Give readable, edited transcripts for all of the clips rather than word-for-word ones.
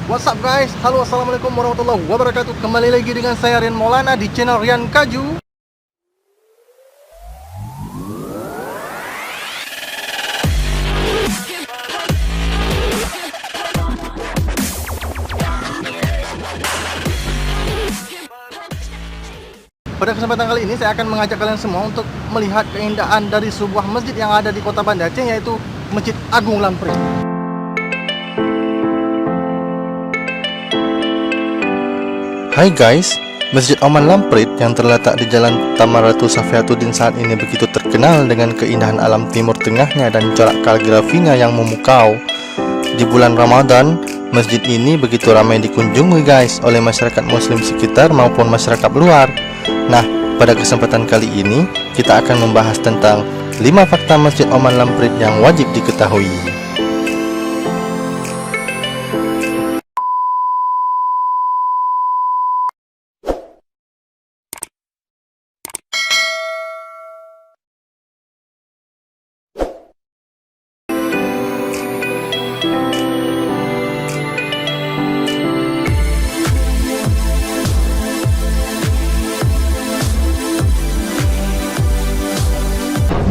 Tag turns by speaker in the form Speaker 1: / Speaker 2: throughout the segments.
Speaker 1: What's up guys? Halo, assalamualaikum warahmatullahi wabarakatuh. Kembali lagi dengan saya Rian Maulana di channel Rian Kaju. Pada kesempatan kali ini saya akan mengajak kalian semua untuk melihat keindahan dari sebuah masjid yang ada di kota Banda Aceh, yaitu Masjid Agung Lamprit. Hai guys, Masjid Oman Lamprit yang terletak di Jalan Tamaratul Safiatuddin saat ini begitu terkenal dengan keindahan alam Timur Tengahnya dan corak kaligrafinya yang memukau. Di bulan Ramadan, masjid ini begitu ramai dikunjungi guys oleh masyarakat muslim sekitar maupun masyarakat luar. Nah, pada kesempatan kali ini kita akan membahas tentang 5 fakta Masjid Oman Lamprit yang wajib diketahui.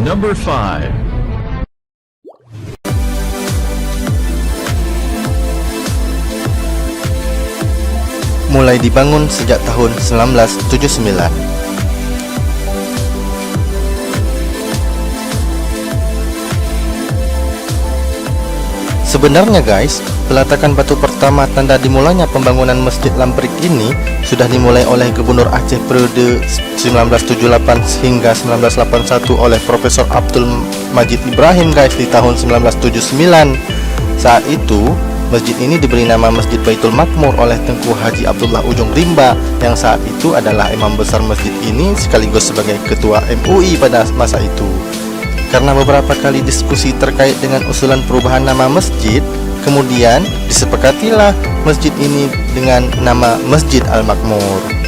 Speaker 2: Number 5.
Speaker 1: Mulai dibangun sejak tahun 1979. Sebenarnya guys, peletakan batu pertama tanda dimulainya pembangunan Masjid Lamprit ini sudah dimulai oleh Gubernur Aceh periode 1978 hingga 1981 oleh Profesor Abdul Majid Ibrahim guys di tahun 1979. Saat itu, masjid ini diberi nama Masjid Baitul Makmur oleh Tengku Haji Abdullah Ujung Rimba yang saat itu adalah imam besar masjid ini sekaligus sebagai ketua MUI pada masa itu. Karena beberapa kali diskusi terkait dengan usulan perubahan nama masjid, kemudian disepakatilah masjid ini dengan nama Masjid Al-Makmur.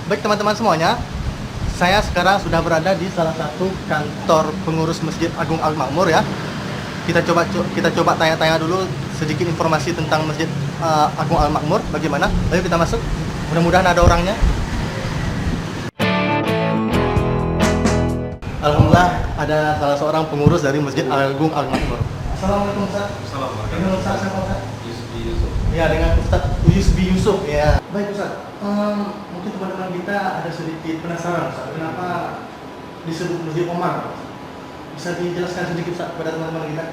Speaker 1: Baik teman-teman semuanya, saya sekarang sudah berada di salah satu kantor pengurus Masjid Agung Al-Makmur ya. Kita coba tanya-tanya dulu sedikit informasi tentang Masjid Agung Al-Makmur bagaimana. Ayo kita masuk. Mudah-mudahan ada orangnya. Alhamdulillah ada salah seorang pengurus dari Masjid Agung Al-Makmur. Assalamualaikum Ustaz.
Speaker 3: Assalamualaikum.
Speaker 1: Dengan Ustaz siapa Ustaz?
Speaker 3: Yusuf.
Speaker 1: Ya, dengan Ustaz Yusbi Yusuf ya. Baik Ustaz. Mungkin teman-teman kita ada sedikit penasaran Ustaz, kenapa disebut Masjid Oman? Bisa dijelaskan sedikit Ustaz kepada teman-teman kita?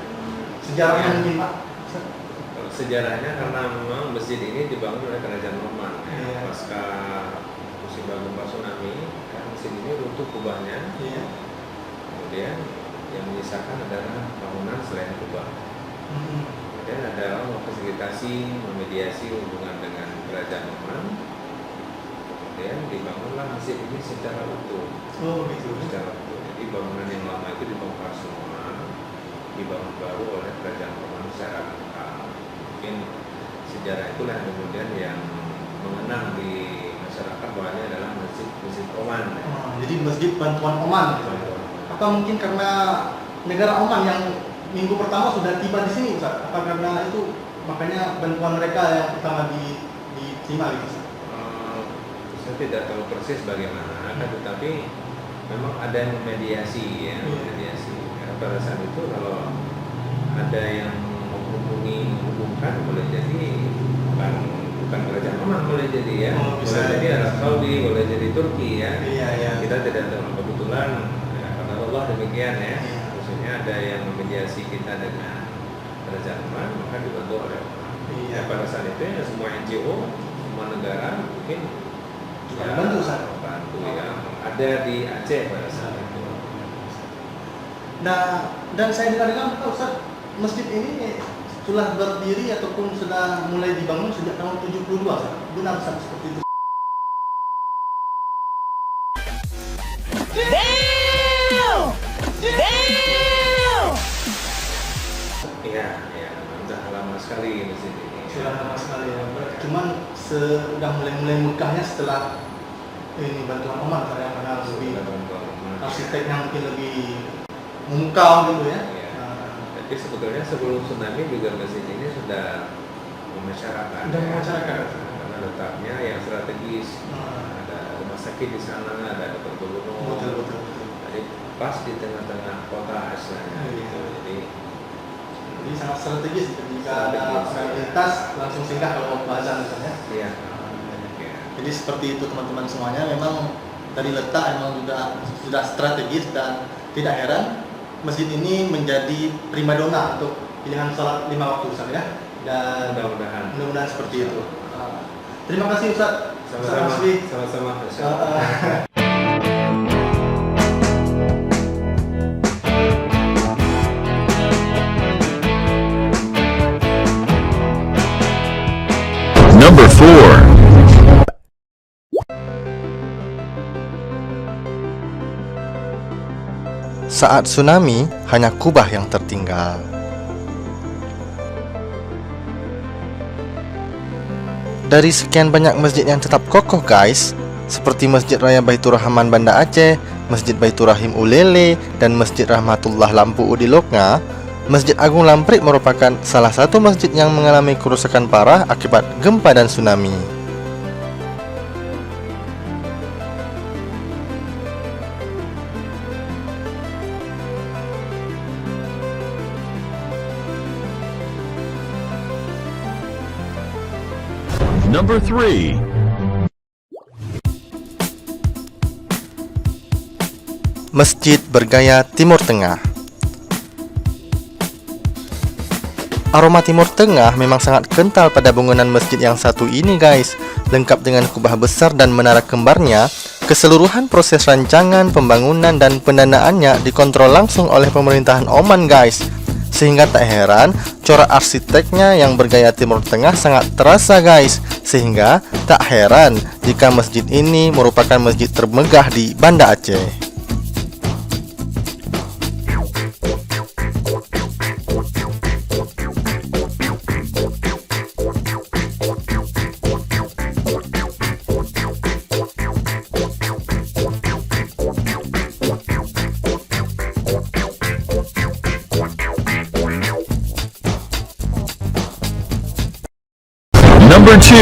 Speaker 1: Sejarahnya mungkin Pak. Ustaz.
Speaker 3: Sejarahnya karena memang masjid ini dibangun oleh Kerajaan Oman
Speaker 1: Iya.
Speaker 3: pasca musibah gempa tsunami, kan masjid ini runtuh kubahnya.
Speaker 1: Iya.
Speaker 3: Kemudian yang menyisakan adalah bangunan selain kubah. Kemudian ada memfasilitasi, memediasi hubungan dengan Kerajaan Oman. Kemudian dibangunlah masjid ini secara utuh.
Speaker 1: Oh gitu.
Speaker 3: Secara utuh. Jadi bangunan yang lama itu dibongkar semua, dibangun baru oleh Kerajaan Oman secara lengkap. Mungkin sejarah itulah yang kemudian yang mengenang di masyarakat bahwa ini adalah masjid Oman.
Speaker 1: Jadi Masjid Bantuan Oman gitu. Apa mungkin karena negara Oman yang minggu pertama sudah tiba di sini Ustaz? Apa karena itu makanya bantuan mereka yang pertama diterima gitu Ustaz?
Speaker 3: Saya tidak tahu persis bagaimana, tetapi memang ada yang memediasi ya, memediasi. Karena pada saat itu kalau ada yang menghubungkan boleh jadi bukan Kerajaan Oman, boleh jadi ya,
Speaker 1: bisa
Speaker 3: boleh jadi Arab Saudi, boleh jadi Turki ya.
Speaker 1: Iya.
Speaker 3: Kita tidak tahu, kebetulan ya, karena Allah demikian ya.
Speaker 1: Iya.
Speaker 3: Maksudnya ada yang memediasi kita dengan Kerajaan Oman, maka dibantu oleh Oman.
Speaker 1: Iya.
Speaker 3: Ya, pada saat itu ya semua NGO, semua negara mungkin
Speaker 1: Juga bantu Ustaz.
Speaker 3: bantu yang ada di Aceh pada saat itu.
Speaker 1: Nah, dan saya dengar Ustaz, masjid ini sudah berdiri ataupun sudah mulai dibangun sejak tahun 72 Ustaz. Benar Ustaz seperti itu?
Speaker 3: sekali masjid ini.
Speaker 4: Sudah lama sekali ya. Cuman sudah mulai megahnya setelah ini bantuan Oman karena lebih arsiteknya mungkin lebih memukau gitu ya.
Speaker 3: Ya. Jadi sebetulnya sebelum tsunami juga masjid ini sudah memasyarakat.
Speaker 4: Sudah memasyarakat.
Speaker 3: Karena letaknya yang strategis. Ada rumah sakit di sana, ada dokter gubernur.
Speaker 4: Betul.
Speaker 3: Jadi pas di tengah-tengah kota istilahnya. Gitu.
Speaker 4: Jadi sangat strategis jika ada lintas langsung singgah kalau mau bazar misalnya.
Speaker 3: Iya.
Speaker 4: Jadi seperti itu teman-teman semuanya, memang dari letak memang sudah strategis dan tidak heran masjid ini menjadi primadona untuk pilihan sholat 5 waktu Ustaz ya. Dan mudah-mudahan seperti itu. Terima kasih Ustaz.
Speaker 3: Sama-sama.
Speaker 2: Number 4.
Speaker 1: Saat tsunami, hanya Kubah yang tertinggal. Dari sekian banyak masjid yang tetap kokoh guys, seperti Masjid Raya Baitur Rahman Banda Aceh, Masjid Baitur Rahim Ulele, dan Masjid Rahmatullah Lampu Udi Loknga, Masjid Agung Lamprik merupakan salah satu masjid yang mengalami kerusakan parah akibat gempa dan tsunami.
Speaker 2: Number 3.
Speaker 1: Masjid bergaya Timur Tengah. Aroma Timur Tengah memang sangat kental pada bangunan masjid yang satu ini guys. Lengkap dengan kubah besar dan menara kembarnya, keseluruhan proses rancangan, pembangunan, dan pendanaannya dikontrol langsung oleh pemerintahan Oman guys. Sehingga tak heran, corak arsiteknya yang bergaya Timur Tengah sangat terasa guys. Sehingga tak heran jika masjid ini merupakan masjid termegah di Banda Aceh.
Speaker 2: Number 2.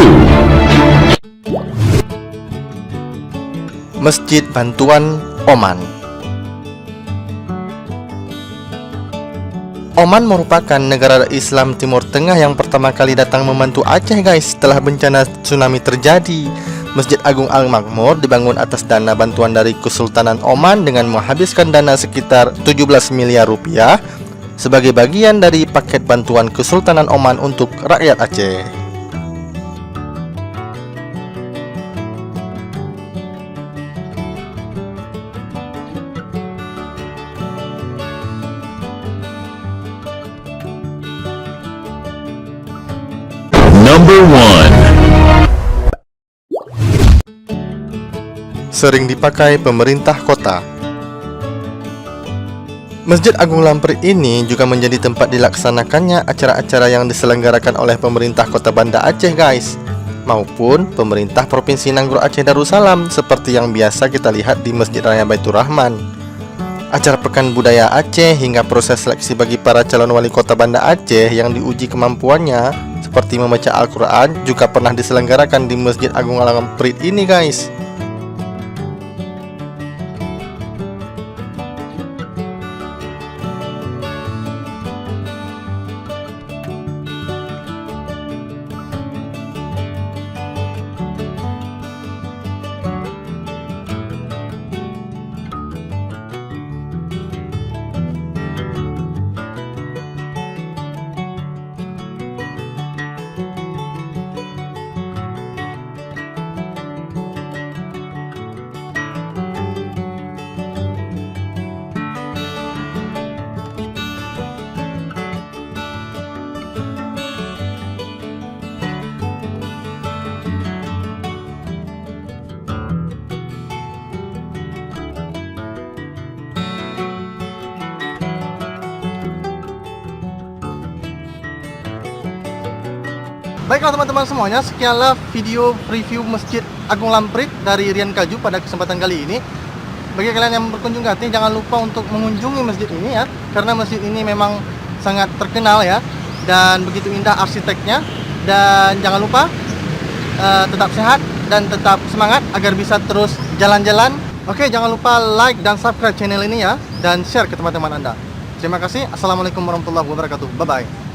Speaker 1: Masjid Bantuan Oman. Oman merupakan negara Islam Timur Tengah yang pertama kali datang membantu Aceh guys setelah bencana tsunami terjadi. Masjid Agung Al-Makmur dibangun atas dana bantuan dari Kesultanan Oman dengan menghabiskan dana sekitar 17 miliar rupiah sebagai bagian dari paket bantuan Kesultanan Oman untuk rakyat Aceh.
Speaker 2: Number 1.
Speaker 1: Sering dipakai pemerintah kota. Masjid Agung Lamprik ini juga menjadi tempat dilaksanakannya acara-acara yang diselenggarakan oleh pemerintah kota Banda Aceh guys, maupun pemerintah Provinsi Nanggro Aceh Darussalam seperti yang biasa kita lihat di Masjid Raya Baitur Rahman. Acara Pekan Budaya Aceh hingga proses seleksi bagi para calon wali kota Banda Aceh yang diuji kemampuannya seperti membaca Al-Quran juga pernah diselenggarakan di Masjid Agung Lamprik ini guys.
Speaker 4: Baiklah teman-teman semuanya, sekianlah video review Masjid Agung Lamprik dari Rian Kaju pada kesempatan kali ini. Bagi kalian yang berkunjung ke sini, jangan lupa untuk mengunjungi masjid ini ya, karena masjid ini memang sangat terkenal ya, dan begitu indah arsiteknya. Dan jangan lupa tetap sehat dan tetap semangat agar bisa terus jalan-jalan. Oke, jangan lupa like dan subscribe channel ini ya, dan share ke teman-teman Anda. Terima kasih. Assalamualaikum warahmatullahi wabarakatuh. Bye-bye.